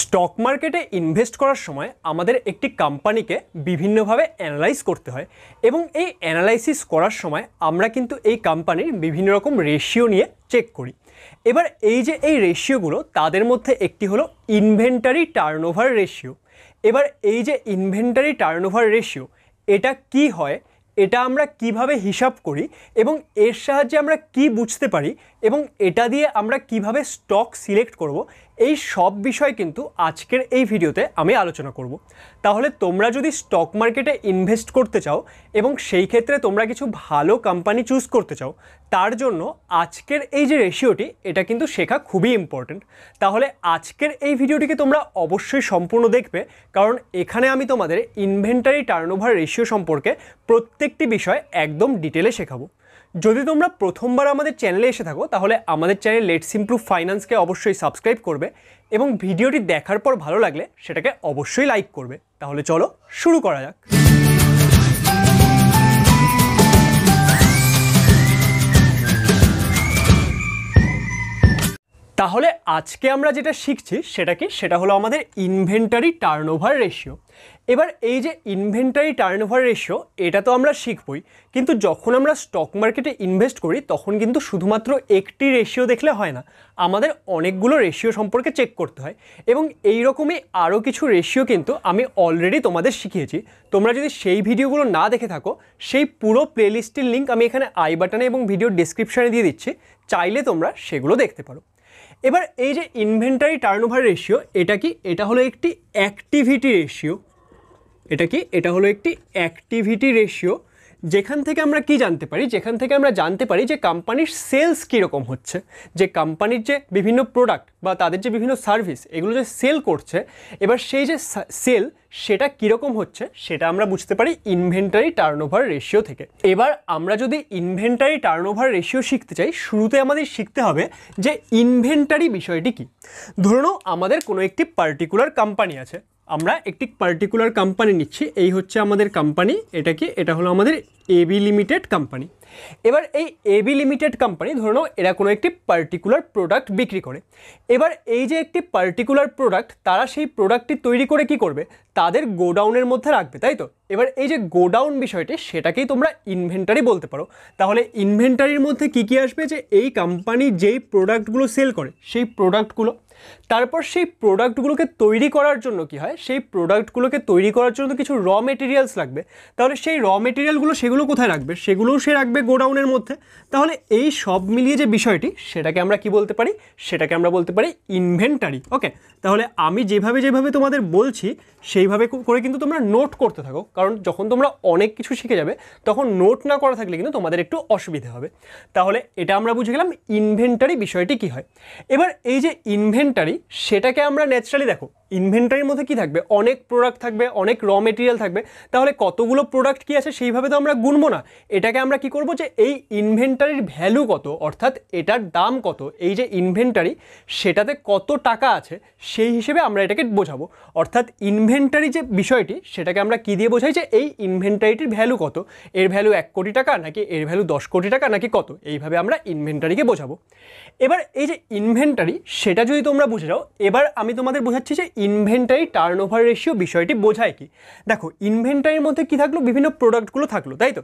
Stock মার্কেটে invest করার সময় আমাদের একটি কোম্পানিকে বিভিন্নভাবে অ্যানালাইজ করতে হয় এবং এই অ্যানালাইসিস করার সময় আমরা কিন্তু এই কোম্পানির বিভিন্ন রকম রেশিও নিয়ে চেক করি। এবার এই যে এই রেশিওগুলো তাদের মধ্যে একটি হলো ইনভেন্টারি টার্নওভার রেশিও। এবার এই যে ইনভেন্টারি টার্নওভার রেশিও এটা কি হয়, এটা আমরা কিভাবে হিসাব করি এবং এর সাহায্যে আমরা কি বুঝতে পারি এবং এটা দিয়ে আমরা কিভাবে স্টক সিলেক্ট করব, এই সব বিষয় কিন্তু আজকের এই ভিডিওতে আমি আলোচনা করব। তাহলে তোমরা যদি স্টক মার্কেটে ইনভেস্ট করতে চাও এবং সেই ক্ষেত্রে তোমরা কিছু ভালো কোম্পানি চুজ করতে চাও, তার জন্য আজকের এই যে রেশিওটি এটা কিন্তু শেখা খুবই ইম্পর্টেন্ট। তাহলে আজকের এই ভিডিওটিকে তোমরা অবশ্যই সম্পূর্ণ দেখবে, কারণ এখানে আমি তোমাদের ইনভেন্টারি টার্নওভার রেশিও সম্পর্কে প্রত্যেকটি বিষয় একদম ডিটেলে শেখাবো। যদি তোমরা প্রথমবার আমাদের চ্যানেলে এসে থাকো তাহলে আমাদের চ্যানেল লেটস ইমপ্রুভ ফাইন্যান্সকে অবশ্যই সাবস্ক্রাইব করবে এবং ভিডিওটি দেখার পর ভালো লাগলে সেটাকে অবশ্যই লাইক করবে। তাহলে চলো শুরু করা যাক। তাহলে আজকে আমরা যেটা শিখছি সেটা হলো আমাদের ইনভেন্টারি টার্নওভার রেশিও। এবার এই যে ইনভেন্টারি টার্নওভার রেশিও এটা তো আমরা শিখবই, কিন্তু যখন আমরা স্টক মার্কেটে ইনভেস্ট করি তখন কিন্তু শুধুমাত্র একটি রেশিও দেখলে হয় না, আমাদের অনেকগুলো রেশিও সম্পর্কে চেক করতে হয় এবং এই রকমই আরও কিছু রেশিও কিন্তু আমি অলরেডি তোমাদের শিখিয়েছি। তোমরা যদি সেই ভিডিওগুলো না দেখে থাকো, সেই পুরো প্লেলিস্টের লিঙ্ক আমি এখানে আই বাটনে এবং ভিডিও ডেসক্রিপশানে দিয়ে দিচ্ছি, চাইলে তোমরা সেগুলো দেখতে পারো। এবার এই যে ইনভেন্টারি টার্নওভার রেশিও এটা কি, এটা হলো একটি অ্যাক্টিভিটি রেশিও। এটা হলো একটি অ্যাক্টিভিটি রেশিও, যেখান থেকে আমরা কি জানতে পারি, যে কোম্পানির সেলস কীরকম হচ্ছে, যে কোম্পানির যে বিভিন্ন প্রোডাক্ট বা তাদের যে বিভিন্ন সার্ভিস এগুলো যে সেল করছে, এবার সেই যে সেল সেটা কীরকম হচ্ছে সেটা আমরা বুঝতে পারি ইনভেন্টারি টার্নওভার রেশিও থেকে। এবার আমরা যদি ইনভেন্টারি টার্নওভার রেশিও শিখতে চাই, শুরুতে আমাদের শিখতে হবে যে ইনভেন্টারি বিষয়টি কী। ধরে নাও আমাদের কোনো একটি পার্টিকুলার কোম্পানি আছে, আমরা একটি পার্টিকুলার কোম্পানি নিচ্ছি, এই হচ্ছে আমাদের কোম্পানি, এটা হলো আমাদের এবি লিমিটেড কোম্পানি। এবার এই এবি লিমিটেড কোম্পানি ধরে নাও এরা কোনো একটি পার্টিকুলার প্রোডাক্ট বিক্রি করে। এবার এই যে একটি পার্টিকুলার প্রোডাক্ট, তারা সেই প্রোডাক্টটি তৈরি করে কি করবে, তাদের গোডাউনের মধ্যে রাখবে, তাই তো। এবার এই যে গোডাউন বিষয়টি সেটাকেই তোমরা ইনভেন্টারি বলতে পারো। তাহলে ইনভেন্টারির মধ্যে কি কি আসবে, যে এই কোম্পানি যেই প্রোডাক্টগুলো সেল করে সেই প্রোডাক্টগুলো, তারপর সেই প্রোডাক্টগুলোকে তৈরি করার জন্য কি হয়, সেই প্রোডাক্টগুলোকে তৈরি করার জন্য কিছু র মেটেরিয়ালস লাগবে। তাহলে সেই র মেটেরিয়ালগুলো সেগুলো কোথায় রাখবে, সেগুলোও সে রাখবে গোডাউনের মধ্যে। তাহলে এই সব মিলিয়ে যে বিষয়টি সেটাকে আমরা কি বলতে পারি, সেটাকে আমরা বলতে পারি ইনভেন্টারি। ওকে, তাহলে আমি যেভাবে তোমাদের বলছি সেইভাবে করে কিন্তু তোমরা নোট করতে থাকো, কারণ যখন তোমরা অনেক কিছু শিখে যাবে তখন নোট না করা থাকলে কিন্তু তোমাদের একটু অসুবিধা হবে। তাহলে এটা আমরা বুঝে গেলাম ইনভেন্টারি বিষয়টি কি হয়। এবার এই যে ইনভেন্টারি সেটাকে আমরা ন্যাচারালি দেখো, ইনভেন্টারির মধ্যে কি থাকবে, অনেক প্রোডাক্ট থাকবে, অনেক র মেটেরিয়াল থাকবে। তাহলে কতগুলো প্রোডাক্ট কি আছে সেইভাবে তো আমরা গুনবো না, এটাকে আমরা কি করব, যে এই ইনভেন্টারির ভ্যালু কত, অর্থাৎ এটার দাম কত, এই যে ইনভেন্টারি সেটাতে কত টাকা আছে সেই হিসেবে আমরা এটাকে বোঝাবো। অর্থাৎ ইনভেন্টারি যে বিষয়টি সেটাকে আমরা কি দিয়ে বোঝাই, যে এই ইনভেন্টারিটির ভ্যালু কত, এর ভ্যালু 1 কোটি টাকা নাকি এর ভ্যালু 10 কোটি টাকা নাকি কত, এইভাবে আমরা ইনভেন্টারিকে বোঝাবো। এবার এই যে ইনভেন্টারি সেটা যদি তোমরা বুঝে যাও, এবার আমি তোমাদের বোঝাচ্ছি যে ইনভেন্টারি টার্নওভার রেশিও বিষয়টি বোঝায় কি। দেখো, ইনভেন্টারির মধ্যে কি থাকলো, বিভিন্ন প্রোডাক্টগুলো থাকলো, তাই তো।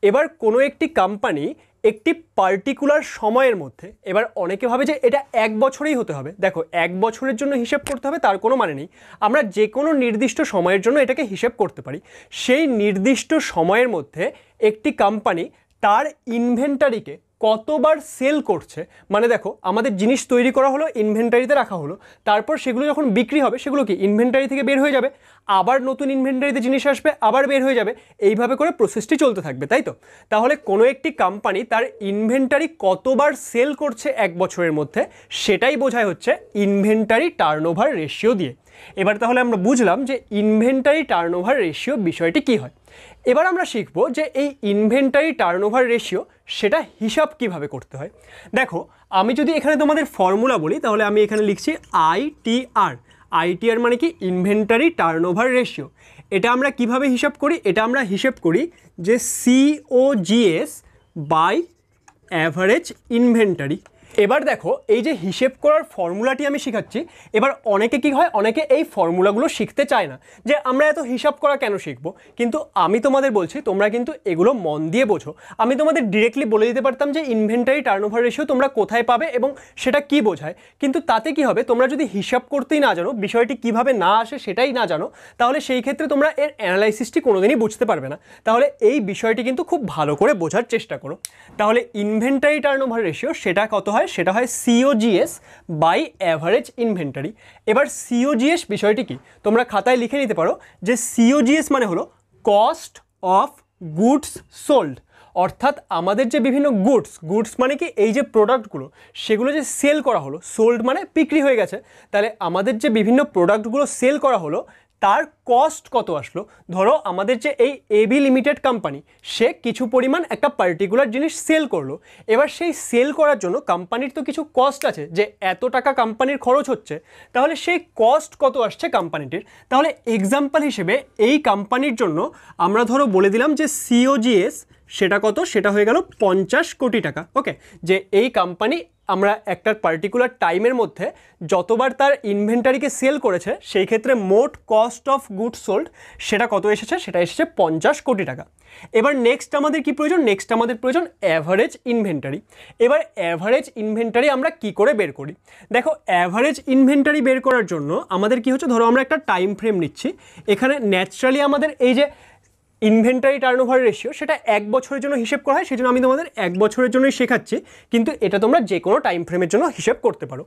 এবার কোনো একটি কোম্পানি একটি পার্টিকুলার সময়ের মধ্যে, এবার অনেকে ভাবে যে এটা 1 বছরেই হতে হবে। দেখো, 1 বছরের জন্য হিসেব করতে হবে তার কোনো মানে নেই, আমরা যে কোনো নির্দিষ্ট সময়ের জন্য এটাকে হিসেব করতে পারি। সেই নির্দিষ্ট সময়ের মধ্যে একটি কোম্পানি তার ইনভেন্টারিকে কতবার সেল করছে, মানে দেখো আমাদের জিনিস তৈরি করা হলো, ইনভেন্টারিতে রাখা হলো, তারপর সেগুলো যখন বিক্রি হবে সেগুলো কি ইনভেন্টারি থেকে বের হয়ে যাবে, আবার নতুন ইনভেন্টারিতে জিনিস আসবে, আবার বের হয়ে যাবে, এইভাবে করে প্রসেসটি চলতে থাকবে, তাই তো। তাহলে কোনো একটি কোম্পানি তার ইনভেন্টারি কতবার সেল করছে 1 বছরের মধ্যে, সেটাই বোঝায় হচ্ছে ইনভেন্টারি টার্নওভার রেশিও দিয়ে। এবার তাহলে আমরা বুঝলাম যে ইনভেন্টারি টার্নওভার রেশিও বিষয়টি কি হয়। এবার আমরা শিখব যে এই ইনভেন্টারি টার্নওভার রেশিও সেটা হিসাব কিভাবে করতে হয়। দেখো, আমি যদি এখানে তোমাদের ফর্মুলা বলি তাহলে আমি এখানে লিখছি আইটিআর মানে কি, ইনভেন্টারি টার্নওভার রেশিও। এটা আমরা কিভাবে হিসাব করি, এটা আমরা হিসাব করি যে COGS বাই অ্যাভারেজ ইনভেন্টারি। এবার দেখো এই যে হিসেব করার ফর্মুলাটি আমি শেখাচ্ছি, এবার অনেকে কি হয়, অনেকে এই ফর্মুলাগুলো শিখতে চায় না যে আমরা এত হিসাব করা কেন শিখবো, কিন্তু আমি তোমাদের বলছি তোমরা কিন্তু এগুলো মন দিয়ে বোঝো। আমি তোমাদের ডিরেক্টলি বলে দিতে পারতাম যে ইনভেন্টারি টার্নওভার রেশিও তোমরা কোথায় পাবে এবং সেটা কি বোঝায়, কিন্তু তাতে কি হবে, তোমরা যদি হিসাব করতেই না জানো, বিষয়টি কিভাবে না আসে সেটাই না জানো, তাহলে সেই ক্ষেত্রে তোমরা এর অ্যানালাইসিসটি কোনোদিনই বুঝতে পারবে না। তাহলে এই বিষয়টি কিন্তু খুব ভালো করে বোঝার চেষ্টা করো। তাহলে ইনভেন্টারি টার্নওভার রেশিও সেটা কত হয়, সেটা হয় COGS বাই অ্যাভারেজ ইনভেন্টারি। এবার COGS বিষয়টি কি তোমরা খাতায় লিখে নিতে পারো যে COGS মানে হলো কস্ট অফ গুডস সোল্ড, অর্থাৎ আমাদের যে বিভিন্ন গুডস মানে কি এই যে প্রোডাক্টগুলো সেগুলো যে সেল করা হলো, সোল্ড মানে বিক্রি হয়ে গেছে, তাহলে আমাদের যে বিভিন্ন প্রোডাক্টগুলো সেল করা হলো তার কস্ট কত আসলো। ধরো আমাদের যে এই AB লিমিটেড কোম্পানি, সে কিছু পরিমাণ একটা পার্টিকুলার জিনিস সেল করলো, এবার সেই সেল করার জন্য কোম্পানির তো কিছু কস্ট আছে, যে এত টাকা কোম্পানির খরচ হচ্ছে, তাহলে সেই কস্ট কত আসছে কোম্পানিটির। তাহলে এক্সাম্পল হিসেবে এই কোম্পানির জন্য আমরা ধরো বলে দিলাম যে COGS সেটা কত, সেটা হয়ে গেল 50 কোটি টাকা। ওকে, যে এই কোম্পানি আমরা একটা পার্টিকুলার টাইমের মধ্যে যতবার তার ইনভেন্টারিকে সেল করেছে, সেই ক্ষেত্রে মোট কস্ট অফ গুডস সোল্ড সেটা কত এসেছে, সেটা এসেছে 50 কোটি টাকা। এবার নেক্সট আমাদের কি প্রয়োজন, নেক্সট আমাদের প্রয়োজন অ্যাভারেজ ইনভেন্টারি। এবার অ্যাভারেজ ইনভেন্টারি আমরা কি করে বের করি, দেখো অ্যাভারেজ ইনভেন্টারি বের করার জন্য আমাদের কি হচ্ছে, ধরো আমরা একটা টাইম ফ্রেম নিচ্ছি, এখানে ন্যাচারালি আমাদের এই যে ইনভেন্টারি টার্নওভার রেশিও সেটা 1 বছরের জন্য হিসেব করা হয়, সেজন্য আমি তোমাদের 1 বছরের জন্যই শেখাচ্ছি, কিন্তু এটা তোমরা যে কোনো টাইম ফ্রেমের জন্য হিসেব করতে পারো।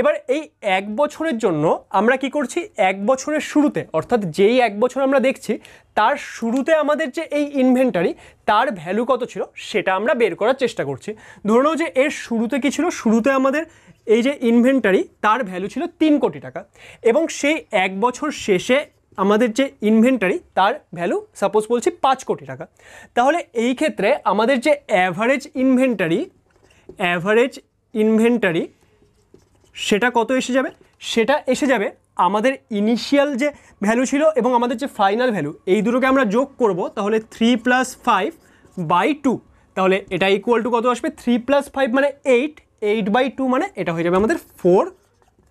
এবার এই 1 বছরের জন্য আমরা কি করছি, 1 বছরের শুরুতে, অর্থাৎ যেই 1 বছর আমরা দেখছি তার শুরুতে আমাদের যে এই ইনভেন্টারি তার ভ্যালু কত ছিল সেটা আমরা বের করার চেষ্টা করছি। ধরে নাও যে এর শুরুতে কি ছিল, শুরুতে আমাদের এই যে ইনভেন্টারি তার ভ্যালু ছিল 3 কোটি টাকা, এবং সেই 1 বছর শেষে আমাদের যে ইনভেন্টারি তার ভ্যালু সাপোজ বলছি 5 কোটি টাকা। তাহলে এই ক্ষেত্রে আমাদের যে অ্যাভারেজ ইনভেন্টারি সেটা কত এসে যাবে, সেটা এসে যাবে আমাদের ইনিশিয়াল যে ভ্যালু ছিল এবং আমাদের যে ফাইনাল ভ্যালু, এই দুটোকে আমরা যোগ করব, তাহলে 3 + 5/2, তাহলে এটা ইকুয়াল টু কত আসবে, 3 + 5 মানে 8/2 মানে এটা হয়ে যাবে আমাদের 4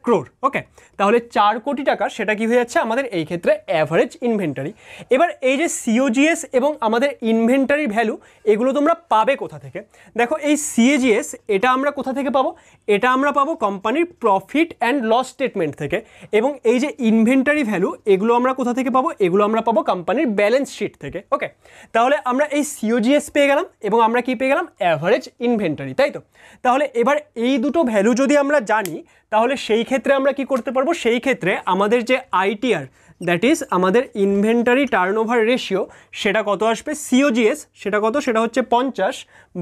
ক্রোর। ওকে, তাহলে 4 কোটি টাকা সেটা কি হয়ে যাচ্ছে আমাদের এই ক্ষেত্রে অ্যাভারেজ ইনভেন্টারি। এবার এই যে COGS এবং আমাদের ইনভেন্টারি ভ্যালু এগুলো তোমরা পাবে কোথা থেকে, দেখো এই COGS এটা আমরা কোথা থেকে পাবো, এটা আমরা পাবো কোম্পানির প্রফিট অ্যান্ড লস স্টেটমেন্ট থেকে, এবং এই যে ইনভেন্টারি ভ্যালু এগুলো আমরা কোথা থেকে পাবো, এগুলো আমরা পাবো কোম্পানির ব্যালেন্স শিট থেকে। ওকে, তাহলে আমরা এই COGS পেয়ে গেলাম এবং আমরা কি পেয়ে গেলাম, অ্যাভারেজ ইনভেন্টারি, তাই তো। তাহলে এবার এই দুটো ভ্যালু যদি আমরা জানি, তাহলে সেই ক্ষেত্রে আমরা কি করতে পারবো, সেই ক্ষেত্রে আমাদের যে ITR দ্যাট ইজ আমাদের ইনভেন্টারি টার্নওভার রেশিও সেটা কত আসবে, COGS সেটা কত, সেটা হচ্ছে 50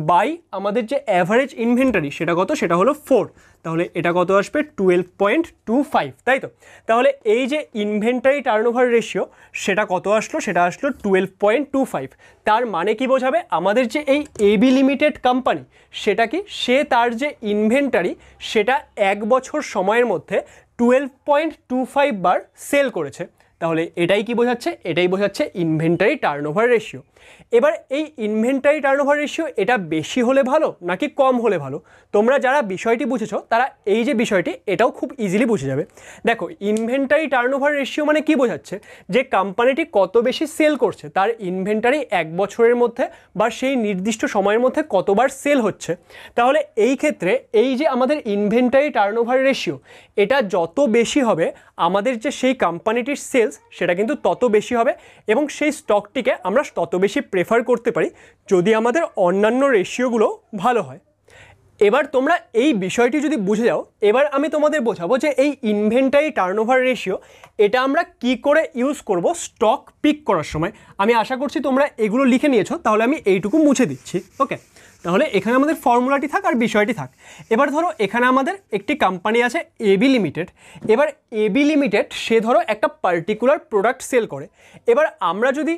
বাই আমাদের যে অ্যাভারেজ ইনভেন্টারি সেটা কত, সেটা হলো 4, তাহলে এটা কত আসবে 12.25, তাই তো। তাহলে এই যে ইনভেন্টারি টার্নওভার রেশিও সেটা কত আসলো, সেটা আসলো 12.25। তার মানে কি বোঝাবে, আমাদের যে এই AB লিমিটেড কোম্পানি সেটা কি, সে তার যে ইনভেন্টারি সেটা 1 বছর সময়ের মধ্যে 12.25 বার সেল করেছে। তাহলে এটাই কি বোঝাচ্ছে, এটাই বোঝাচ্ছে ইনভেন্টারি টার্নওভার রেশিও। এবার এই ইনভেন্টারি টার্নওভার রেশিও এটা বেশি হলে ভালো নাকি কম হলে ভালো, তোমরা যারা বিষয়টি বুঝেছো তারা এই যে বিষয়টি এটাও খুব ইজিলি বুঝে যাবে। দেখো ইনভেন্টারি টার্নওভার রেশিও মানে কি বোঝাচ্ছে, যে কোম্পানিটি কত বেশি সেল করছে, তার ইনভেন্টারি 1 বছরের মধ্যে বা সেই নির্দিষ্ট সময়ের মধ্যে কতবার সেল হচ্ছে। তাহলে এই ক্ষেত্রে এই যে আমাদের ইনভেন্টারি টার্নওভার রেশিও এটা যত বেশি হবে, আমাদের যে সেই কোম্পানিটির সেলস সেটা কিন্তু তত বেশি হবে, এবং সেই স্টকটিকে আমরা তত বেশি প্রেফার করতে পারি যদি আমাদের অন্যান্য রেশিওগুলো ভালো হয়। এবার তোমরা এই বিষয়টি যদি বুঝে যাও, এবার আমি তোমাদের বোঝাবো যে এই ইনভেন্টারি টার্নওভার রেশিও এটা আমরা কি করে ইউজ করব স্টক পিক করার সময়। আমি আশা করছি তোমরা এগুলো লিখে নিয়েছো, তাহলে আমি এইটুকু মুছে দিচ্ছি। ওকে, তাহলে এখানে আমাদের ফর্মুলাটি থাক আর বিষয়টি থাক। এবার ধরো এখানে আমাদের একটি কোম্পানি আছে AB লিমিটেড। এবার AB লিমিটেড সে ধরো একটা পার্টিকুলার প্রোডাক্ট সেল করে। এবার আমরা যদি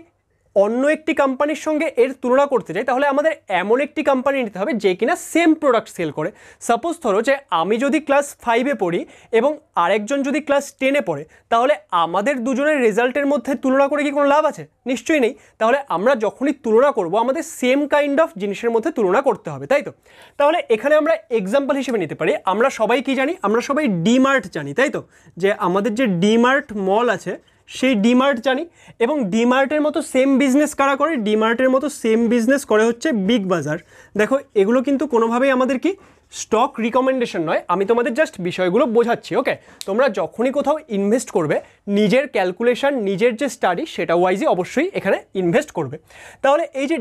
অন্য একটি কোম্পানির সঙ্গে এর তুলনা করতে যাই তাহলে আমাদের এমন একটি কোম্পানি নিতে হবে যে কিনা সেম প্রোডাক্ট সেল করে। সাপোজ ধরো যে আমি যদি ক্লাস 5-এ পড়ি এবং আরেকজন যদি ক্লাস 10-এ পড়ে, তাহলে আমাদের দুজনের রেজাল্টের মধ্যে তুলনা করে কি কোনো লাভ আছে? নিশ্চয়ই নেই। তাহলে আমরা যখনই তুলনা করব আমাদের সেম কাইন্ড অফ জিনিসের মধ্যে তুলনা করতে হবে, তাই তো? তাহলে এখানে আমরা এক্সাম্পল হিসেবে নিতে পারি, আমরা সবাই কি জানি? আমরা সবাই ডিমার্ট জানি, তাই তো? যে আমাদের যে ডিমার্ট মল আছে সেই ডিমার্ট জানি, এবং ডিমার্টের মতো সেম বিজনেস কারা করে? ডিমার্টের মতো সেম বিজনেস করে হচ্ছে বিগ বাজার। দেখো এগুলো কিন্তু কোনোভাবেই আমাদের কি স্টক রিকমেন্ডেশন নয়, আমি তোমাদের জাস্ট বিষয়গুলো বোঝাচ্ছি। ওকে, তোমরা যখনই কোথাও ইনভেস্ট করবে নিজের ক্যালকুলেশন, নিজের যে স্টাডি সেটা ওয়াইজই অবশ্যই এখানে ইনভেস্ট করবে। তাহলে এই যে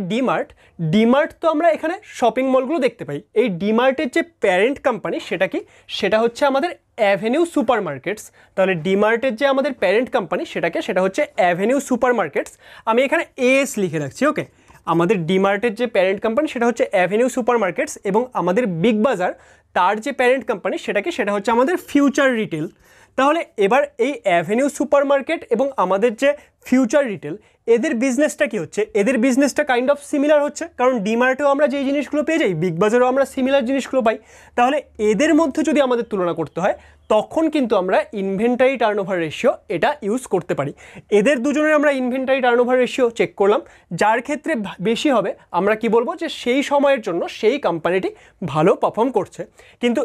ডিমার্ট তো আমরা এখানে শপিং মলগুলো দেখতে পাই। এই ডিমার্টের যে প্যারেন্ট কোম্পানি সেটা কি? সেটা হচ্ছে আমাদের অ্যাভিনিউ সুপার মার্কেটস। তাহলে ডিমার্টের যে আমাদের প্যারেন্ট কোম্পানি সেটা হচ্ছে অ্যাভিনিউ সুপার মার্কেটস। আমি এখানে এস লিখে রাখছি। ওকে, আমাদের ডিমার্টের যে প্যারেন্ট কোম্পানি সেটা হচ্ছে অ্যাভিনিউ সুপার মার্কেটস, এবং আমাদের বিগ বাজার তার যে প্যারেন্ট কোম্পানি সেটা হচ্ছে আমাদের ফিউচার রিটেল। তাহলে এবার এই অ্যাভিনিউ সুপার মার্কেট এবং আমাদের যে ফিউচার রিটেল, এদের বিজনেসটা কি হচ্ছে? এদের বিজনেসটা কাইন্ড অফ সিমিলার হচ্ছে, কারণ ডিমার্টেও আমরা যেই জিনিসগুলো পেয়ে যাই বিগ বাজারেও আমরা সিমিলার জিনিসগুলো পাই। তাহলে এদের মধ্যে যদি আমাদের তুলনা করতে হয় তখন কিন্তু আমরা ইনভেন্টারি টার্নওভার রেশিও এটা ইউজ করতে পারি। এদের দুজনের আমরা ইনভেন্টারি টার্নওভার রেশিও চেক করলাম, যার ক্ষেত্রে বেশি হবে আমরা কি বলবো? যে সেই সময়ের জন্য সেই কোম্পানিটি ভালো পারফর্ম করছে। কিন্তু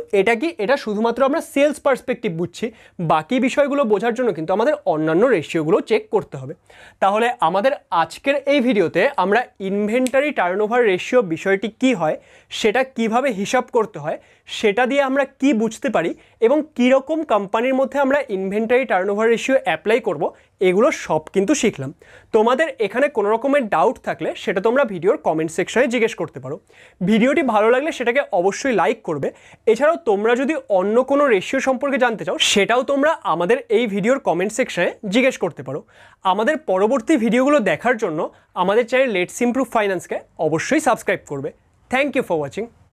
এটা শুধুমাত্র আমরা সেলস পার্সপেক্টিভ বুঝছি, বাকি বিষয়গুলো বোঝার জন্য কিন্তু আমাদের অন্যান্য রেশিওগুলো চেক করতে হবে। তাহলে আমাদের আজকের এই ভিডিওতে আমরা ইনভেন্টারি টার্নওভার রেশিও বিষয়টি কি হয়, সেটা কিভাবে হিসাব করতে হয়, সেটা দিয়ে আমরা কি বুঝতে পারি, এবং কীরকম কোম্পানির মধ্যে আমরা ইনভেন্টারি টার্নওভার রেশিও অ্যাপ্লাই করব, এগুলো সব কিন্তু শিখলাম। তোমাদের এখানে কোনো রকমের ডাউট থাকলে সেটা তোমরা ভিডিওর কমেন্ট সেকশনে জিজ্ঞেস করতে পারো। ভিডিওটি ভালো লাগলে সেটাকে অবশ্যই লাইক করবে। এছাড়াও তোমরা যদি অন্য কোনো রেশিও সম্পর্কে জানতে চাও সেটাও তোমরা আমাদের এই ভিডিওর কমেন্ট সেকশনে জিজ্ঞেস করতে পারো। আমাদের পরবর্তী ভিডিওগুলো দেখার জন্য আমাদের চ্যানেল লেটস ইমপ্রুভ ফাইন্যান্সকে অবশ্যই সাবস্ক্রাইব করবে। Thank you for watching.